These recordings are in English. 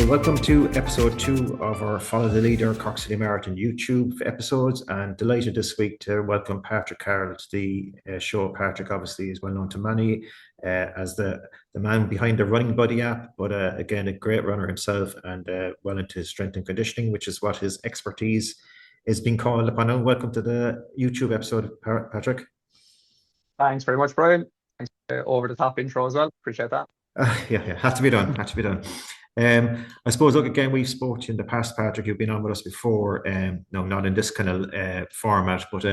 Welcome to episode 2 of our Follow the Leader Cork City Marathon YouTube episodes, and delighted this week to welcome Patrick Caroll to the show. Patrick obviously is well known to many as the man behind the Running Buddy app, but again, a great runner himself and well into strength and conditioning, which is what his expertise is being called upon. And welcome to the YouTube episode, Patrick. Thanks very much, Brian. Thanks over the top intro as well. Appreciate that. Yeah, had to be done. I suppose, look, again, we've spoken in the past, Patrick. You've been on with us before. No, not in this kind of format, but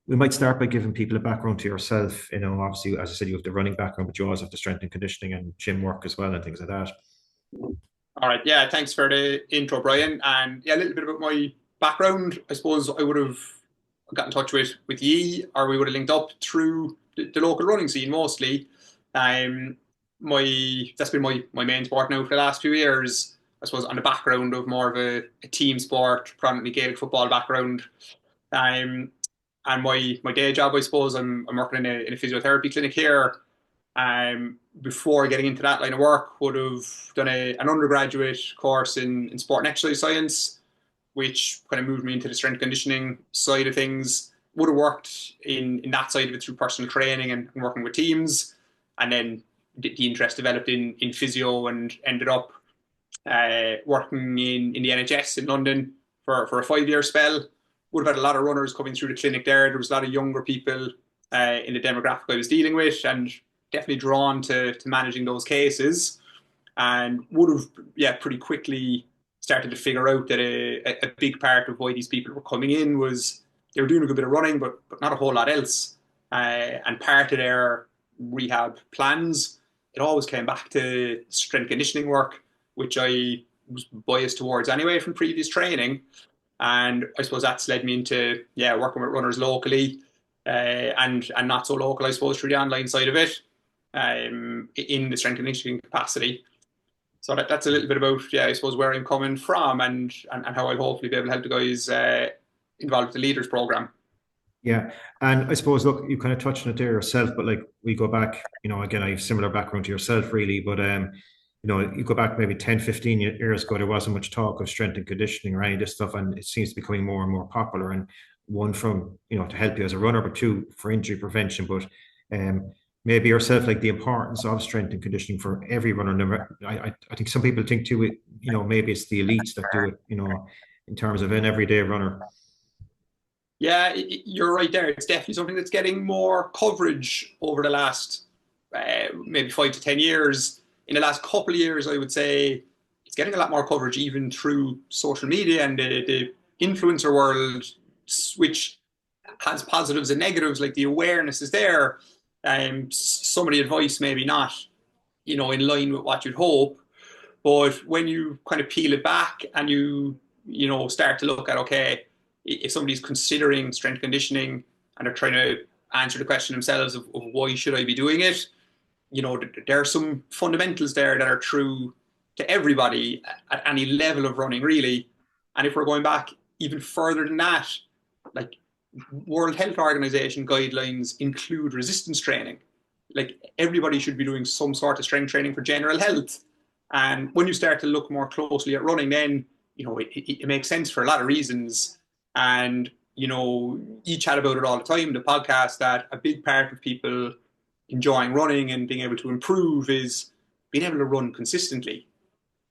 we might start by giving people a background to yourself. You know, obviously, as I said, you have the running background, but you also have the strength and conditioning and gym work as well and things like that. All right. Yeah, thanks for the intro, Brian. And yeah, a little bit about my background. I suppose I would have got in touch with ye, or we would have linked up through the local running scene mostly. That's been my main sport now for the last few years. I suppose on the background of more of a team sport, predominantly Gaelic football background. And my day job, I suppose, I'm working in a physiotherapy clinic here. Before getting into that line of work, would have done an undergraduate course in sport and exercise science, which kind of moved me into the strength conditioning side of things. Would have worked in that side of it through personal training and working with teams, and then the interest developed in physio and ended up working in the NHS in London for a 5-year spell. Would have had a lot of runners coming through the clinic there. There was a lot of younger people in the demographic I was dealing with, and definitely drawn to managing those cases. And would have, pretty quickly started to figure out that a big part of why these people were coming in was they were doing a good bit of running, but not a whole lot else. And part of their rehab plans, it always came back to strength conditioning work, which I was biased towards anyway from previous training. And I suppose that's led me into working with runners locally and not so local, I suppose, through the online side of it in the strength conditioning capacity. So that's a little bit about, I suppose, where I'm coming from and how I'll hopefully be able to help the guys involved with the Leaders Programme. Yeah, and I suppose, look, you kind of touched on it there yourself, but like we go back, you know, again, I have similar background to yourself really, but you know, you go back maybe 10, 15 years ago, there wasn't much talk of strength and conditioning or any of this stuff, and it seems to be becoming more and more popular, and one from, you know, to help you as a runner, but two, for injury prevention. But maybe yourself, like the importance of strength and conditioning for every runner. I think some people think too, you know, maybe it's the elites that do it, you know, in terms of an everyday runner. Yeah, you're right there. It's definitely something that's getting more coverage over the last maybe 5 to 10 years. In the last couple of years, I would say it's getting a lot more coverage even through social media and the influencer world, which has positives and negatives. Like the awareness is there. Some of the advice maybe not, you know, in line with what you'd hope. But when you kind of peel it back and you know, start to look at, okay, if somebody's considering strength conditioning and they're trying to answer the question themselves of why should I be doing it, you know, there are some fundamentals there that are true to everybody at any level of running, really. And if we're going back even further than that, like World Health Organization guidelines include resistance training. Like everybody should be doing some sort of strength training for general health. And when you start to look more closely at running, then, you know, it makes sense for a lot of reasons. And, you know, you chat about it all the time, the podcast, that a big part of people enjoying running and being able to improve is being able to run consistently.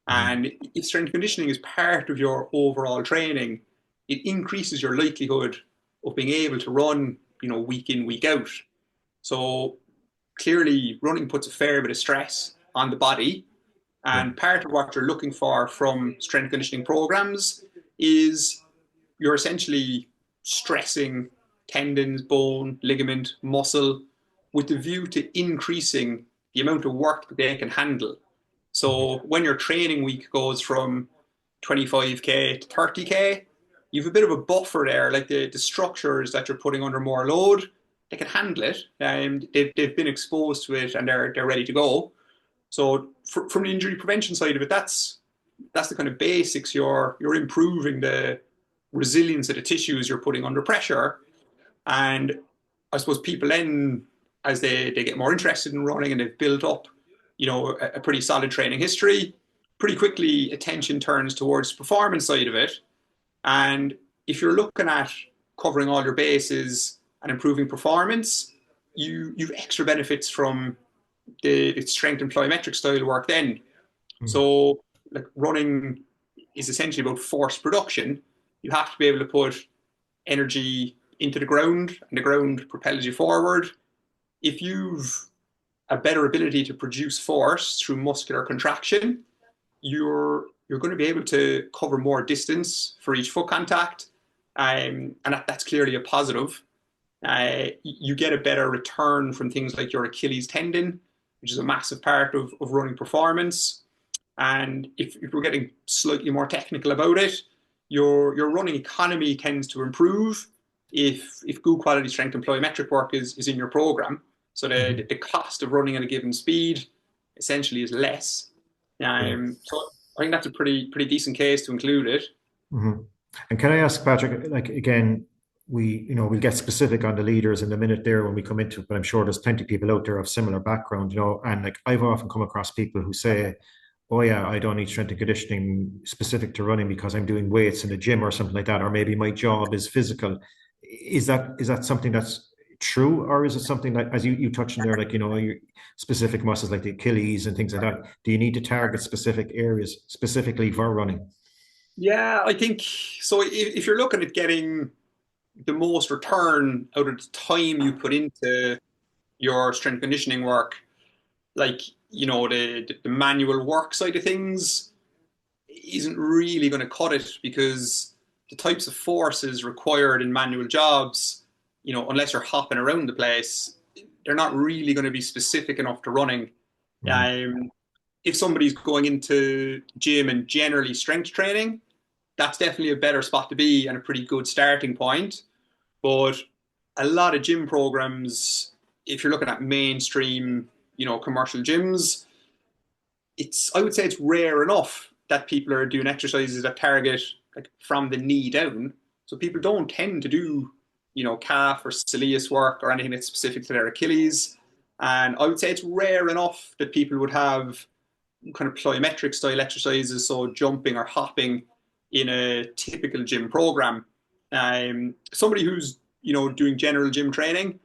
And if strength conditioning is part of your overall training, it increases your likelihood of being able to run, you know, week in, week out. So clearly running puts a fair bit of stress on the body. Yeah. And part of what you're looking for from strength conditioning programs is you're essentially stressing tendons, bone, ligament, muscle with the view to increasing the amount of work that they can handle. Mhm. So when your training week goes from 25K to 30K, you have a bit of a buffer there, like the structures that you're putting under more load, they can handle it. And they've been exposed to it and they're ready to go. So from the injury prevention side of it, that's the kind of basics. You're improving the resilience of the tissues you're putting under pressure. And I suppose people then, as they get more interested in running and they've built up, a pretty solid training history, pretty quickly attention turns towards the performance side of it. And if you're looking at covering all your bases and improving performance, you've extra benefits from the strength and plyometric style work then. Mhm. So like running is essentially about force production. You have to be able to put energy into the ground and the ground propels you forward. If you've a better ability to produce force through muscular contraction, you're going to be able to cover more distance for each foot contact, and that's clearly a positive. You get a better return from things like your Achilles tendon, which is a massive part of running performance. And if we're getting slightly more technical about it, your running economy tends to improve if good quality strength and plyometric work is in your program. So Mhm. the cost of running at a given speed essentially is less. Yeah. So I think that's a pretty decent case to include it. Mhm. And can I ask Patrick, like again, we'll get specific on the leaders in a minute there when we come into it, but I'm sure there's plenty of people out there of similar background, and like I've often come across people who say, oh yeah, I don't need strength and conditioning specific to running because I'm doing weights in the gym or something like that, or maybe my job is physical. Is that something that's true, or is it something like, as you touched on there, like your specific muscles like the Achilles and things like that? Do you need to target specific areas specifically for running? Yeah, I think so. If you're looking at getting the most return out of the time you put into your strength conditioning work, like the manual work side of things isn't really going to cut it because the types of forces required in manual jobs, unless you're hopping around the place, they're not really going to be specific enough to running. Mhm. Um, if somebody's going into gym and generally strength training, that's definitely a better spot to be and a pretty good starting point. But a lot of gym programs, if you're looking at mainstream, commercial gyms, I would say it's rare enough that people are doing exercises that target like from the knee down. So people don't tend to do, calf or soleus work or anything that's specific to their Achilles. And I would say it's rare enough that people would have kind of plyometric style exercises, so jumping or hopping in a typical gym program. Somebody who's doing general gym training,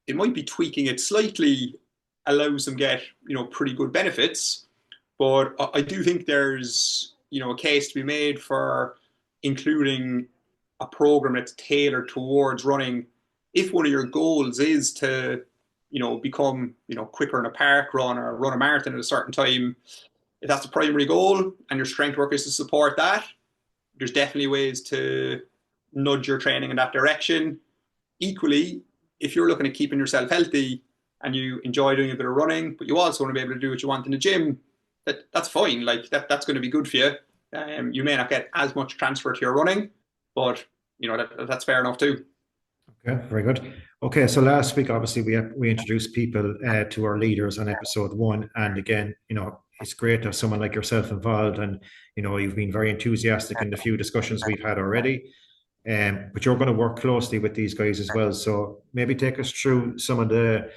it might be tweaking it slightly, allows them get pretty good benefits. But I do think there's a case to be made for including a program that's tailored towards running. If one of your goals is to become quicker in a park run or run a marathon at a certain time, if that's the primary goal and your strength work is to support that, there's definitely ways to nudge your training in that direction. Equally, if you're looking at keeping yourself healthy and you enjoy doing a bit of running, but you also want to be able to do what you want in the gym, that's fine. Like that's going to be good for you. You may not get as much transfer to your running, but that's fair enough too. Okay, very good. Okay, so last week, obviously, we introduced people to our leaders on episode one, and again, it's great to have someone like yourself involved, and you've been very enthusiastic in the few discussions we've had already. But you're going to work closely with these guys as well. So maybe take us through some of the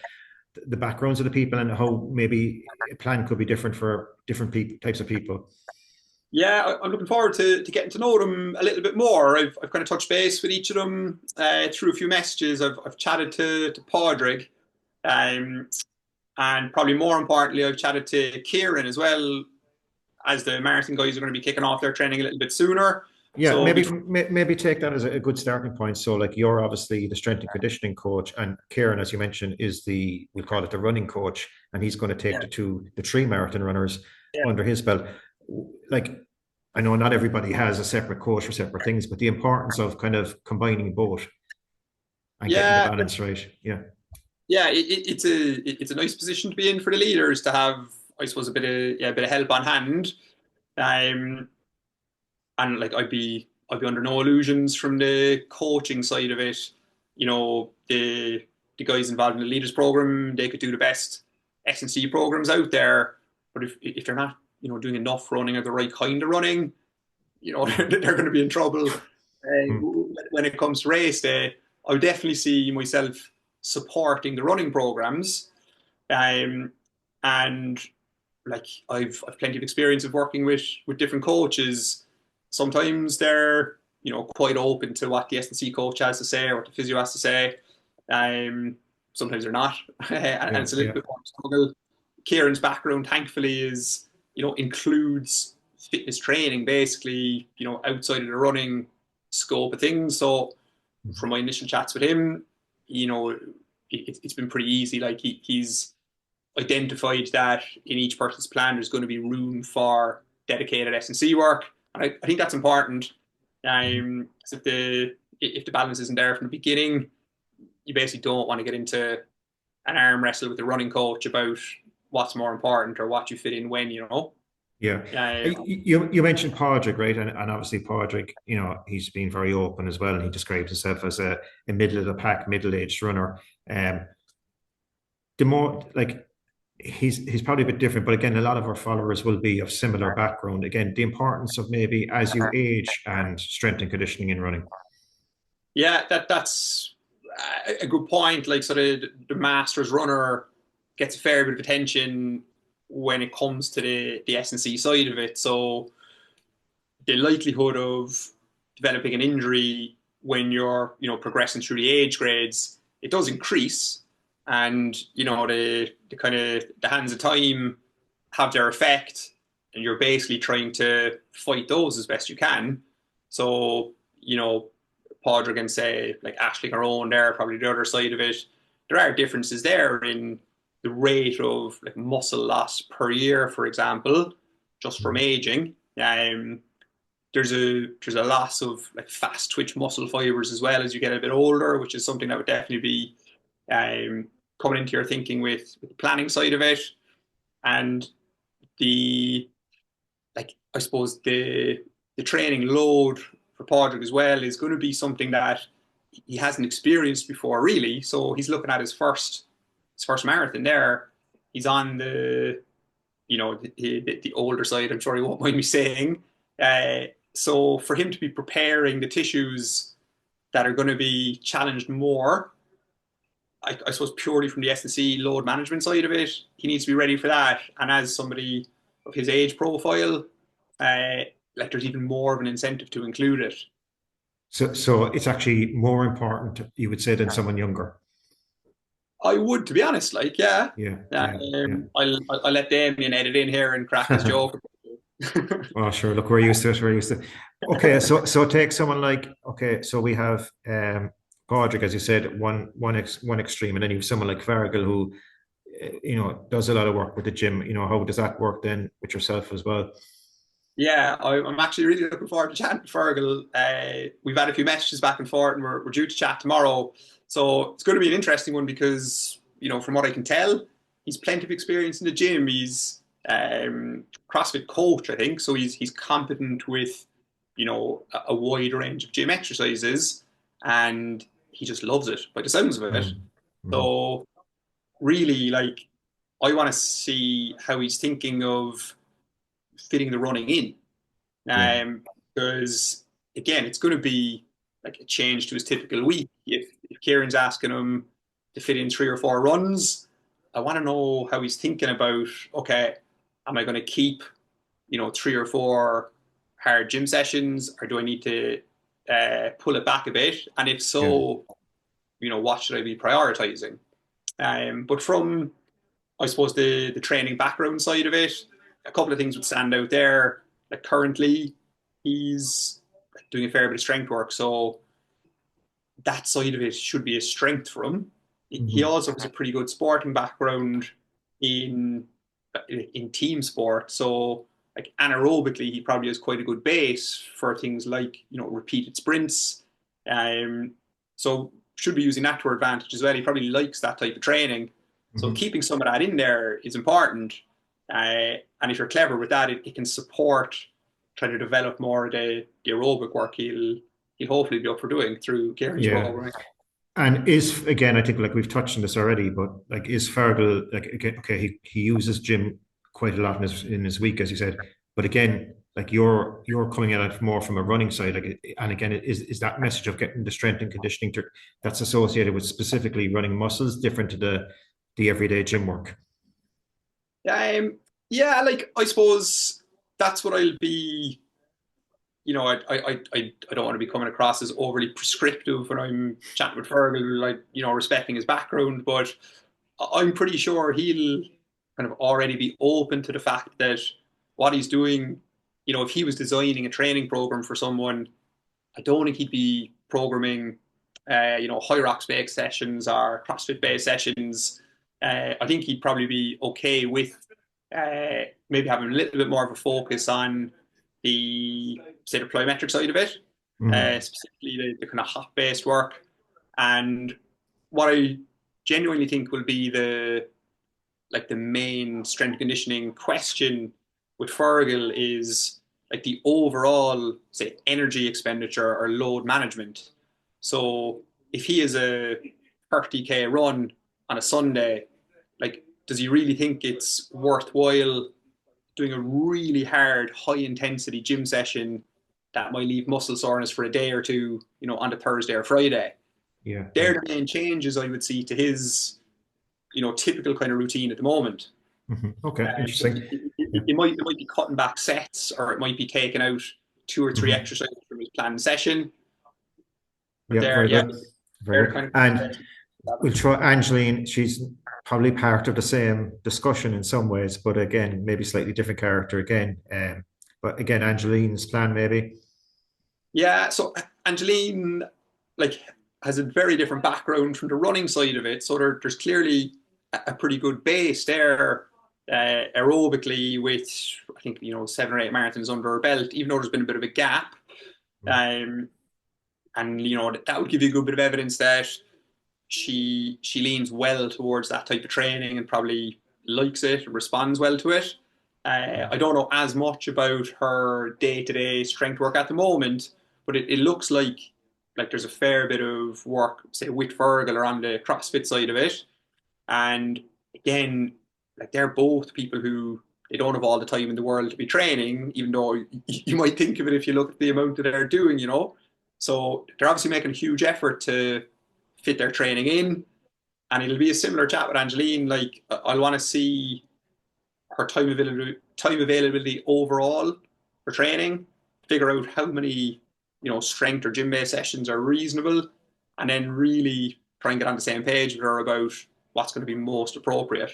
backgrounds of the people and how maybe a plan could be different for different types of people. Yeah, I'm looking forward to getting to know them a little bit more. I've kind of touched base with each of them through a few messages. I've chatted to Padraig, um, and probably more importantly, I've chatted to Kieran as well, as the marathon guys are going to be kicking off their training a little bit sooner. Yeah, So maybe before, maybe take that as a good starting point. So, like, you're obviously the strength and conditioning coach, and Kieran, as you mentioned, is we'll call it the running coach, and he's going to take the three marathon runners. Yeah. under his belt. Like, I know not everybody has a separate coach for separate things, but the importance of kind of combining both and getting the Yeah, balance right. Yeah. yeah, it's a nice position to be in for the leaders to have, I suppose, a bit of help on hand. Um, and like I'd be under no illusions from the coaching side of it. The guys involved in the leaders program, they could do the best S&C programs out there, but if they're not, doing enough running or the right kind of running, they're going to be in trouble. Mm. When it comes to race day, I would definitely see myself supporting the running programs. Um, and like I've plenty of experience of working with different coaches. Sometimes they're quite open to what the S&C coach has to say or what the physio has to say. Um, Sometimes they're not, and Yeah. it's a little Yeah. bit more struggle. Kieran's background, thankfully, is includes fitness training, basically, outside of the running scope of things. So from my initial chats with him, it's been pretty easy. Like he's identified that in each person's plan there's going to be room for dedicated S&C work, and I think that's important. 'Cause if the balance isn't there from the beginning, you basically don't want to get into an arm wrestle with the running coach about what's more important or what you fit in when. Yeah. Uh, You mentioned Padraig, right? And obviously Padraig, he's been very open as well, and he describes himself as a middle of the pack, middle-aged runner. Um, the more like he's probably a bit different, but again, a lot of our followers will be of similar background. Again, the importance of maybe as you age and strength and conditioning in running. yeah, that's a good point. Like, sort of, the Masters runner gets a fair bit of attention when it comes to the S&C side of it. So the likelihood of developing an injury when you're progressing through the age grades, it does increase, and the kind of the hands of time have their effect, and you're basically trying to fight those as best you can. So Padraig and, say, like Ashley or Owen there, probably the other side of it, there are differences there in the rate of like muscle loss per year, for example, just from Mhm. aging. There's a loss of like fast twitch muscle fibers as well as you get a bit older, which is something that would definitely be um, coming into your thinking with the planning side of it. And the like I suppose the training load for Padraig as well is going to be something that he hasn't experienced before, really. So he's looking at his first marathon there. He's on the older side. I'm sure he won't mind me saying. So for him to be preparing the tissues that are going to be challenged more, I suppose purely from the S&C load management side of it, he needs to be ready for that. And as somebody of his age profile, uh, like, there's even more of an incentive to include it. So it's actually more important, you would say, than someone younger. I would, to be honest, like, yeah. Yeah, yeah, yeah. I'll let Damien edit in here and crack his joke. Well, sure. Look, we're used to it. We're used to it. Okay, so take someone like, okay, so we have Padraig, as you said, one extreme, and then you have someone like Farrell who does a lot of work with the gym. How does that work then with yourself as well? Yeah, I'm actually really looking forward to chatting to Fergal. We've had a few messages back and forth, and we're due to chat tomorrow. So it's going to be an interesting one because, from what I can tell, he's plenty of experience in the gym. He's CrossFit coach, I think, so he's competent with, a wide range of gym exercises, and he just loves it by the sounds of it. Mm, mm, So really, like, I want to see how he's thinking of fitting the running in. yeah, Because again, it's going to be like a change to his typical week. If Kieran's asking him to fit in 3 or 4 runs, I want to know how he's thinking about, okay, am I going to keep 3 or 4 hard gym sessions, or do I need to pull it back a bit? And if yeah. so, what should I be prioritizing? But from, I suppose, the training background side of it, a couple of things would stand out there. Like, currently, he's doing a fair bit of strength work, so that side of it should be a strength for him. He Mhm. also has a pretty good sporting background in in team sport. So like anaerobically, he probably has quite a good base for things like repeated sprints. Um, so should be using that to our advantage as well. He probably likes that type of training. So Hmm. keeping some of that in there is important. And if you're clever with that, it can support trying to develop more of the aerobic work he'll hopefully be up for doing through Kieran's Yeah. programming. And is again, I think like we've touched on this already, but like is Fergal like again, okay, he uses gym quite a lot in his week, as you said. But again, like you're coming at it more from a running side, like and again, is that message of getting the strength and conditioning that's associated with specifically running muscles different to the everyday gym work? Yeah, like I suppose that's what I'll be. I don't want to be coming across as overly prescriptive when I'm chatting with Fergal, like respecting his background, but I'm pretty sure he'll kind of already be open to the fact that what he's doing, if he was designing a training program for someone, I don't think he'd be programming, high rocks based sessions or CrossFit based sessions. I think he'd probably be okay with maybe having a little bit more of a focus on the say the plyometric side of it, Mhm. specifically the kind of hop based work. And what I genuinely think will be the main strength conditioning question with Fergal is like the overall say energy expenditure or load management. So if he is a 30K run on a Sunday, like does he really think it's worthwhile doing a really hard high intensity gym session that might leave muscle soreness for a day or two, on the Thursday or Friday? Yeah, They're yeah. the main changes I would see to his, typical kind of routine at the moment. Mhm. Okay, So interesting. Yeah. it might be cutting back sets, or it might be taking out two or three Mhm. exercises from his planned session. But Yeah, they're very yeah, good. Very they're the good. kind of And conversations. we'll try Angeline. She's probably part of the same discussion in some ways, but again, maybe slightly different character again. But again, Angeline's plan maybe. Yeah, so Angeline like has a very different background from the running side of it. So there's clearly a pretty good base there aerobically with I think 7 or 8 marathons under her belt, even though there's been a bit of a gap. Um, and that would give you a good bit of evidence that she leans well towards that type of training and probably likes it and responds well to it. I don't know as much about her day-to-day strength work at the moment, but it looks like there's a fair bit of work, say, with Fergal or on the CrossFit side of it. And again, like they're both people who they don't have all the time in the world to be training, even though you might think of it if you look at the amount that they're doing. So they're obviously making a huge effort to fit their training in. And it'll be a similar chat with Angeline. Like I'll want to see her time availability overall for training, figure out how many strength or gym based sessions are reasonable, and then really try and get on the same page with her about what's going to be most appropriate.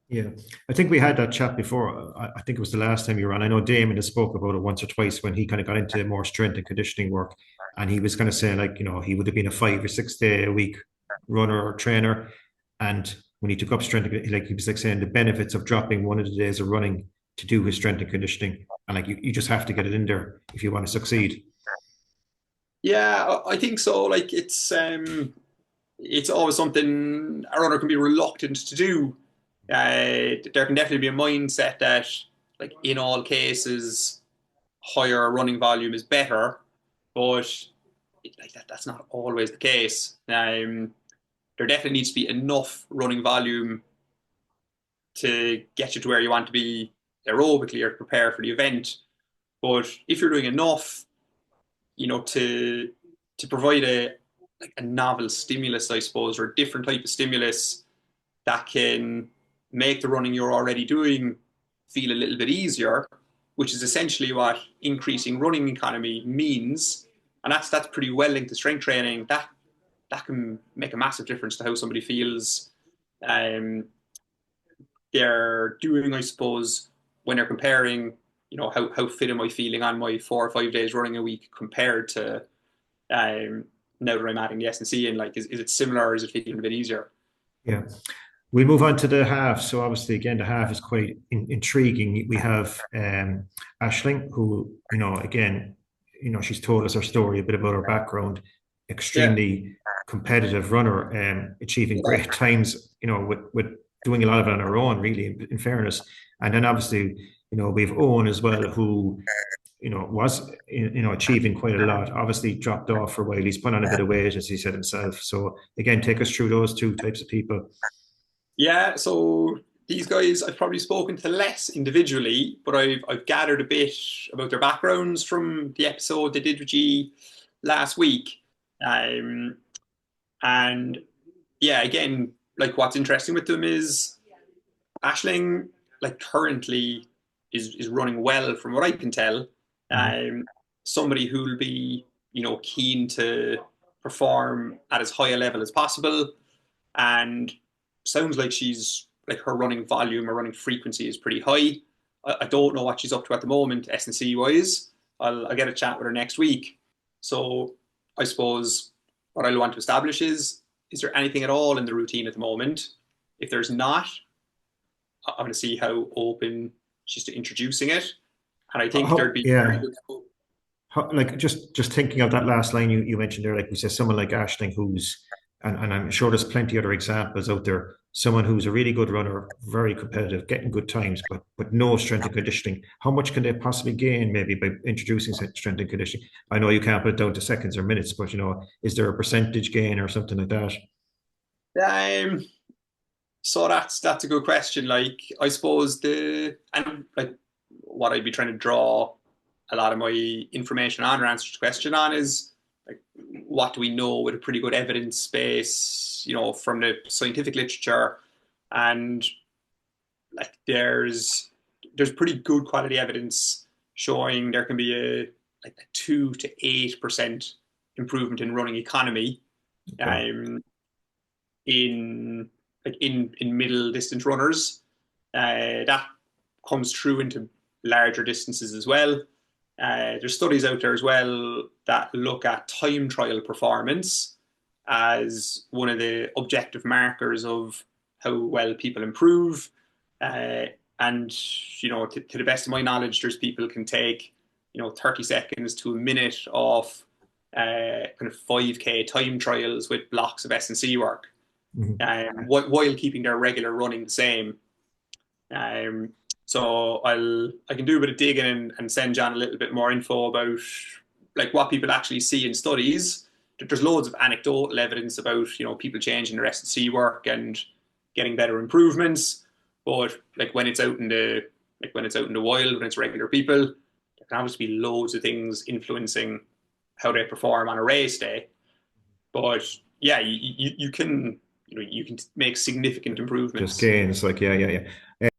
Yeah, I think we had that chat before. I think it was the last time you were on. I know Damon has spoke about it once or twice when he kind of got into more strength and conditioning work, and he was kind of saying like he would have been a 5 or 6 day a week runner or trainer, and when he took up strength, like he was like saying the benefits of dropping one of the days of running to do his strength and conditioning, and like you just have to get it in there if you want to succeed. Yeah, I think so. Like it's always something a runner can be reluctant to do. There can definitely be a mindset that, like in all cases, higher running volume is better, but like that's not always the case. There definitely needs to be enough running volume to get you to where you want to be aerobically or prepare for the event. But if you're doing enough, to provide a novel stimulus, I suppose, or a different type of stimulus that can make the running you're already doing feel a little bit easier, which is essentially what increasing running economy means. And that's pretty well linked to strength training. That can make a massive difference to how somebody feels um, they're doing, I suppose, when they're comparing, how fit am I feeling on my 4 or 5 days running a week compared to now that I'm adding the S and C in, like, is it similar or is it feeling a bit easier? Yeah. we move on to the half. So obviously, again, the half is quite intriguing. We have Aisling, who, again, she's told us her story, a bit about her background, Yeah, extremely competitive runner, achieving yeah, great times, with doing a lot of it on her own, really, in fairness. And then obviously, we've Owen as well, who was achieving quite a lot. Obviously, dropped off for a while. He's put on a bit of weight, as he said himself. So again, take us through those two types of people. yeah. So these guys, I've probably spoken to less individually, but I've gathered a bit about their backgrounds from the episode they did with you last week. Um, and yeah, again, like what's interesting with them is Ashling, like currently is running well from what I can tell. Mhm. Um, Somebody who'll be, keen to perform at as high a level as possible, and sounds like she's like her running volume or running frequency is pretty high. I don't know what she's up to at the moment, S&C wise. I'll get a chat with her next week. So I suppose what I want to establish is there anything at all in the routine at the moment? If there's not, I want to see how open she's to introducing it. And I think there'd be very Yeah. good scope. Like just thinking of that last line you mentioned there, like we said, someone like Ashling who's, and I'm sure there's plenty other examples out there, someone who's a really good runner, very competitive, getting good times, but no strength and conditioning. How much can they possibly gain maybe by introducing strength and conditioning? I know you can't put it down to seconds or minutes, but is there a percentage gain or something like that? Um, so that's a good question. Like I suppose the and like what I'd be trying to draw a lot of my information on or answer to the question on is like what do we know with a pretty good evidence base, from the scientific literature, and like there's pretty good quality evidence showing there can be a 2 to 8% improvement in running economy Okay. um, in middle distance runners. That comes true into larger distances as well. There's studies out there as well that look at time trial performance as one of the objective markers of how well people improve. Uh, and to the best of my knowledge, there's people can take 30 seconds to a minute of kind of 5K time trials with blocks of S&C work, Mhm. while keeping their regular running the same. Um, so I can do a bit of digging and send John a little bit more info about like what people actually see in studies. There's loads of anecdotal evidence about people changing their S&C work and getting better improvements. But like when it's out in the wild, when it's regular people, there can obviously be loads of things influencing how they perform on a race day. But yeah, you can you can make significant Just improvements. gains, like yeah, yeah, yeah.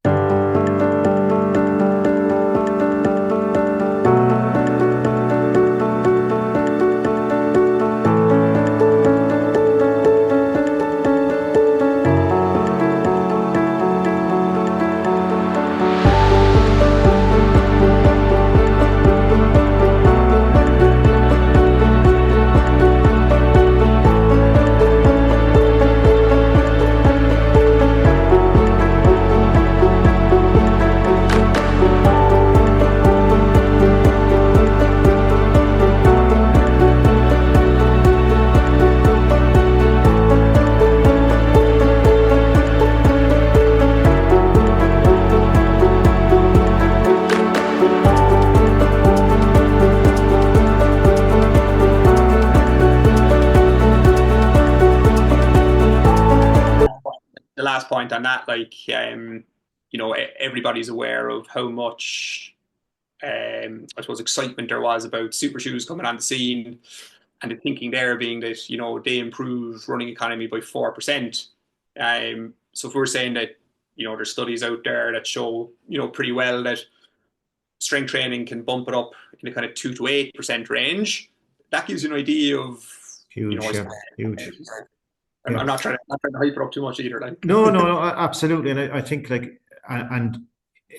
The last point on that, like, everybody's aware of how much, I suppose, excitement there was about super shoes coming on the scene, and the thinking there being that they improve running economy by 4%. So if we're saying that there's studies out there that show pretty well that strength training can bump it up in the kind of 2 to 8% range, that gives you an idea of I Huge, yeah, suppose, huge. I'm Yeah. not trying to hype it up too much either. Like, No, no, no, absolutely. And I think like, and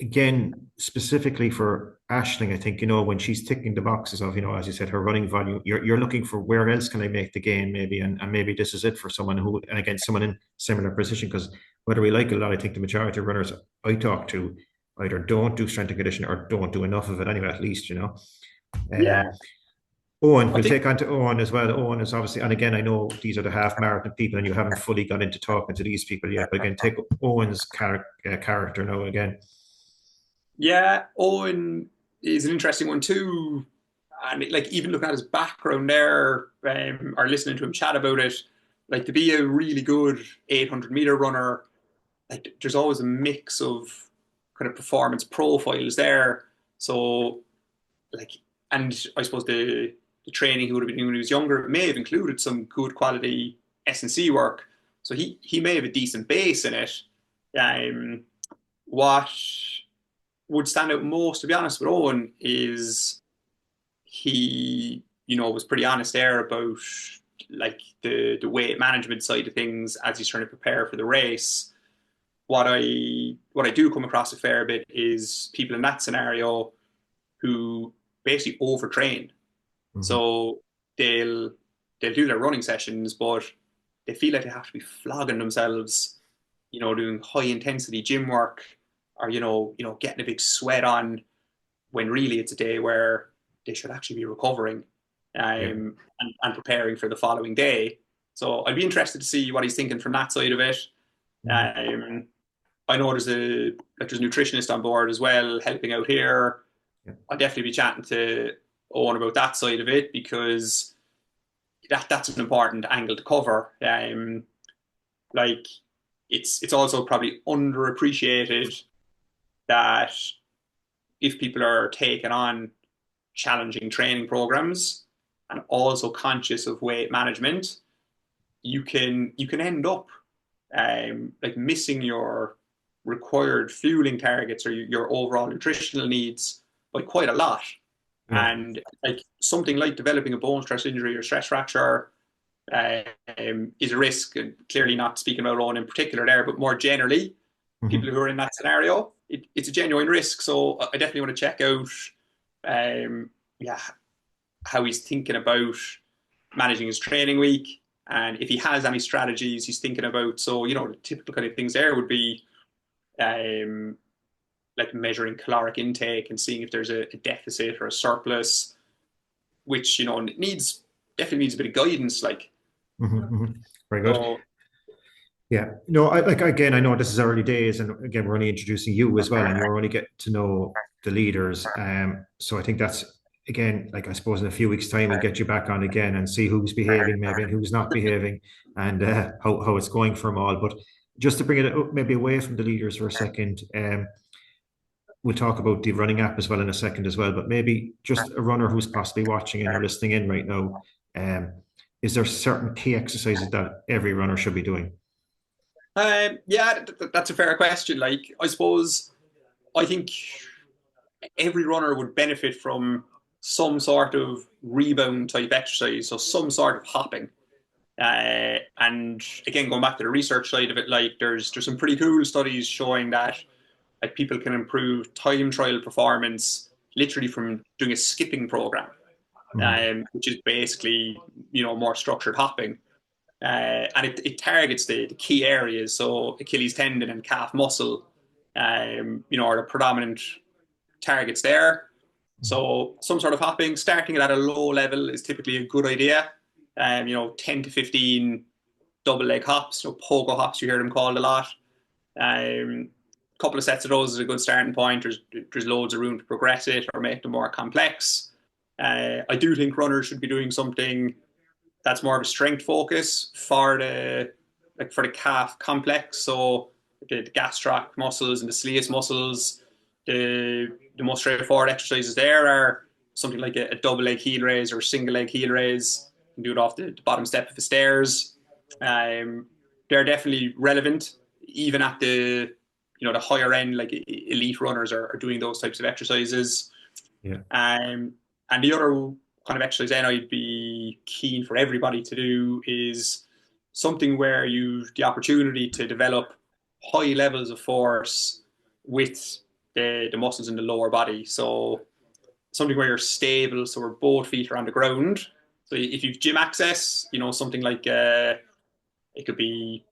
again, specifically for Ashling, I think, when she's ticking the boxes of, as you said, her running volume, you're looking for where else can I make the gain maybe, and maybe this is it for someone who, and again, someone in similar position, because whether we like it or not, I think the majority of runners I talk to either don't do strength and conditioning or don't do enough of it anyway, at least, you know. Yeah, Um, Owen, I we'll think take on to Owen as well. Owen is obviously, and again, I know these are the half marathon people, and you haven't fully gone into talking to these people yet. But again, take Owen's character now again. yeah, Owen is an interesting one too. And like even looking at his background there, or listening to him chat about it, like to be a really good 800-meter runner, like there's always a mix of kind of performance profiles there. So like, and I suppose the training he would have been doing when he was younger may have included some good quality S&C work. So he may have a decent base in it. Um, what would stand out most, to be honest, with Owen is he, was pretty honest there about like the weight management side of things as he's trying to prepare for the race. What I do come across a fair bit is people in that scenario who basically overtrain. Mm-hmm. So they'll they'll do their running sessions, but they feel like they have to be flogging themselves, doing high intensity gym work, or getting a big sweat on, when really it's a day where they should actually be recovering, Yeah. and preparing for the following day. So I'd be interested to see what he's thinking from that side of it. Mm-hmm. Um, I know there's a nutritionist on board as well, helping out here. Yeah. I'll definitely be chatting to Owen about that side of it, because that's an important angle to cover. Like it's also probably underappreciated that if people are taking on challenging training programs and also conscious of weight management, you can end up like missing your required fueling targets or your overall nutritional needs by quite a lot. Yeah. And like something like developing a bone stress injury or stress fracture is a risk. And clearly, not speaking about Owen in particular there, but more generally, people Mm-hmm. who are in that scenario, it's a genuine risk. So I definitely want to check out, yeah, how he's thinking about managing his training week, and if he has any strategies he's thinking about. So the typical kind of things there would be um, like measuring caloric intake and seeing if there's a deficit or a surplus, which definitely needs a bit of guidance. Like Mm-hmm. Mm-hmm. Very good. so, Yeah. No, like again, I know this is early days, and again, we're only introducing you as well, and you're only getting to know the leaders. So I think that's again, like I suppose in a few weeks' time, we'll get you back on again and see who's behaving maybe and who's not behaving, and how it's going for them all. But just to bring it maybe away from the leaders for a second, we'll talk about the running app as well in a second as well. But maybe just a runner who's possibly watching in or listening in right now, um, is there certain key exercises that every runner should be doing? yeah, that's a fair question. Like I suppose I think every runner would benefit from some sort of rebound type exercise, so some sort of hopping. And again, going back to the research side of it, like there's some pretty cool studies showing that like people can improve time trial performance literally from doing a skipping program, Mm-hmm. which is basically more structured hopping, and it targets the key areas, so Achilles tendon and calf muscle, are the predominant targets there. So some sort of hopping, starting it at a low level, is typically a good idea. 10 to 15 double leg hops, pogo hops, you hear them called a lot. A couple of sets of those is a good starting point. There's loads of room to progress it or make them more complex. I do think runners should be doing something that's more of a strength focus for the calf complex. So the gastroc muscles and the soleus muscles. The most straightforward exercises there are something like a double leg heel raise or a single leg heel raise. You can do it off the bottom step of the stairs. Um, they're definitely relevant, even at the higher end, like elite runners are doing those types of exercises. Yeah. Um, and the other kind of exercise then I'd be keen for everybody to do is something where you've the opportunity to develop high levels of force with the muscles in the lower body. So something where you're stable, so where both feet are on the ground. So if you've gym access, something like it could be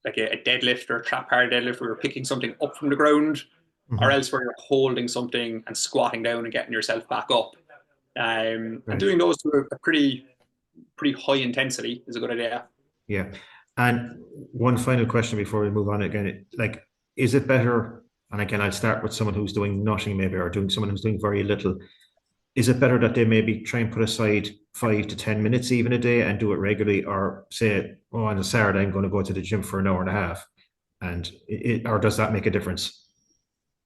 like a deadlift or a trap bar deadlift where you're picking something up from the ground, or Hmm. else where you're holding something and squatting down and getting yourself back up. And Right. doing those to a pretty high intensity is a good idea. Yeah. And one final question before we move on again, like, is it better? And again, I'll start with someone who's doing nothing maybe, or doing someone who's doing very little. Is it better that they maybe try and put aside 5 to 10 minutes even a day and do it regularly, or say, oh, on a Saturday, I'm going to go to the gym for an hour and a half? And or does that make a difference?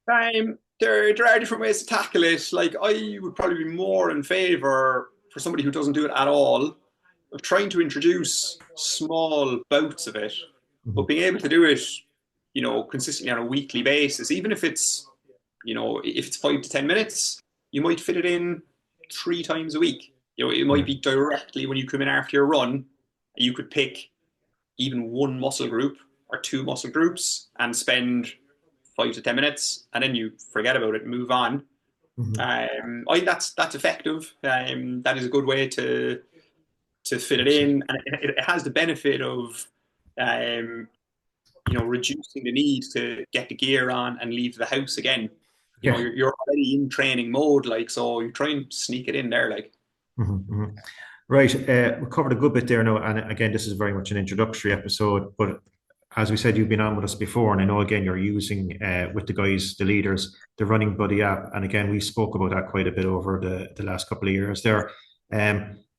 There are different ways to tackle it. Like I would probably be more in favor for somebody who doesn't do it at all of trying to introduce small bouts of it, but Mhm. being able to do it, consistently on a weekly basis, even if it's, if it's 5 to 10 minutes, you might fit it in 3 times a week. It might Yeah. be directly when you come in after your run, you could pick even one muscle group or two muscle groups and spend 5 to 10 minutes, and then you forget about it and move on. Mhm. I think that's effective. That is a good way to fit it Excellent. in, and it has the benefit of um, reducing the need to get the gear on and leave the house again. Yeah. You're already in training mode, like, so you try and sneak it in there, like. Mhm. Mhm. Right. We covered a good bit there now. And again, this is very much an introductory episode. But as we said, you've been on with us before. And I know, again, you're using with the guys, the leaders, the Running Buddy app. And again, we spoke about that quite a bit over the last couple of years there.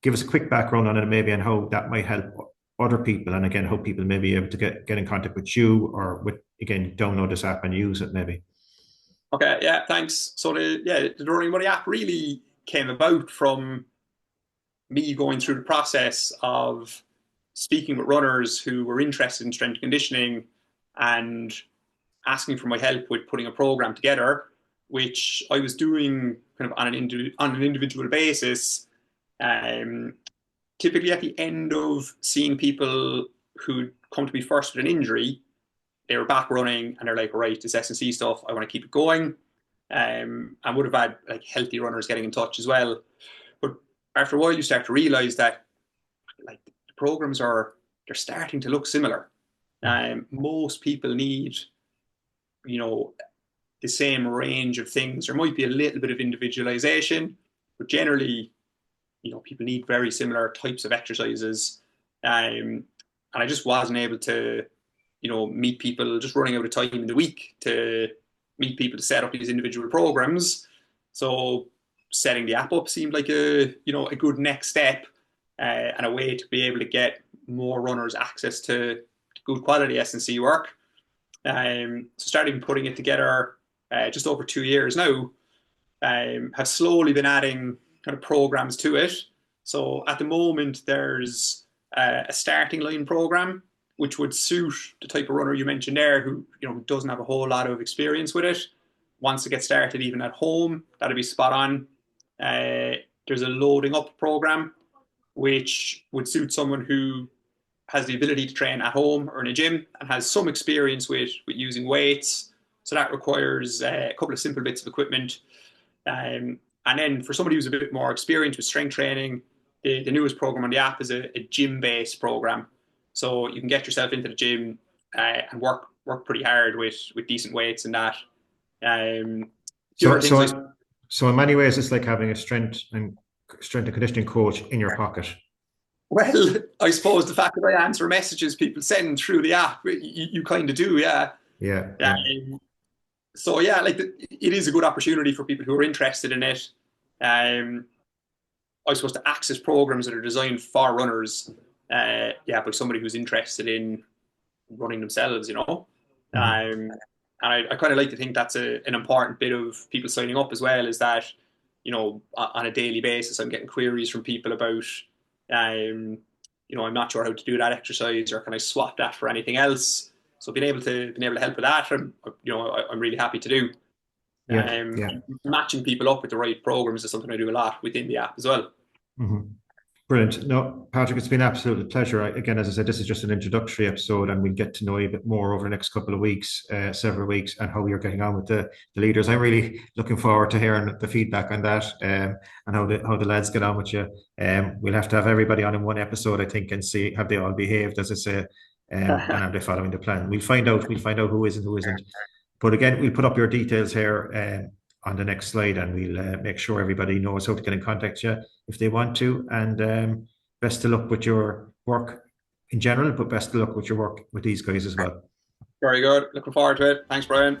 Give us a quick background on it, maybe, and how that might help other people. And again, how people may be able to get in contact with you or with, again, download this app and use it, maybe. Okay, yeah, thanks. So the Running Money app really came about from me going through the process of speaking with runners who were interested in strength and conditioning and asking for my help with putting a program together, which I was doing kind of on an individual basis. Um, Typically, at the end of seeing people who come to me first with an injury, they were back running and they're like, right, this S&C stuff, I want to keep it going. And would have had like healthy runners getting in touch as well. But after a while, you start to realize that like the programs they're starting to look similar. Most people need, you know, the same range of things. There might be a little bit of individualization, but generally, people need very similar types of exercises. Um, and I just wasn't able to, meet people, just running out of time in the week to meet people to set up these individual programs. So setting the app up seemed like a good next step, and a way to be able to get more runners access to good quality S&C work. So starting putting it together just over 2 years now. Have slowly been adding kind of programs to it. So at the moment, there's a starting line program, which would suit the type of runner you mentioned there, who doesn't have a whole lot of experience with it, wants to get started even at home. That'd be spot on. There's a loading up program, which would suit someone who has the ability to train at home or in a gym and has some experience with using weights. So that requires a couple of simple bits of equipment. And then for somebody who's a bit more experienced with strength training, the newest program on the app is a gym-based program. So you can get yourself into the gym and work pretty hard with decent weights and that. The So, other things I so, so in many ways, it's like having a strength and conditioning coach in your pocket. well, I suppose the fact that I answer messages people send through the app, you kind of do, yeah. Yeah, yeah. Um, so yeah, like it is a good opportunity for people who are interested in it. Um, I suppose to access programs that are designed for runners, yeah, by somebody who's interested in running themselves. Mhm. And I kind of like to think that's an important bit of people signing up as well, is that, on a daily basis, I'm getting queries from people about, um, I'm not sure how to do that exercise, or can I swap that for anything else? So being able to help with that, I'm really happy to do. Yeah, yeah. Matching people up with the right programs is something I do a lot within the app as well. Mhm. Brilliant. No, Patrick, it's been an absolute pleasure. Again, as I said, this is just an introductory episode, and we'll get to know you a bit more over the next couple of weeks, several weeks, and how you're getting on with the leaders. I'm really looking forward to hearing the feedback on that, and how the lads get on with you. We'll have to have everybody on in one episode, I think, and see have they all behaved, as I say. And are they following the plan? We'll find out. We'll find out who is and who isn't. But again, we'll put up your details here on the next slide, and we'll make sure everybody knows how to get in contact with you if they want to. And best of luck with your work in general, but best of luck with your work with these guys as well. Very good. Looking forward to it. Thanks, Brian.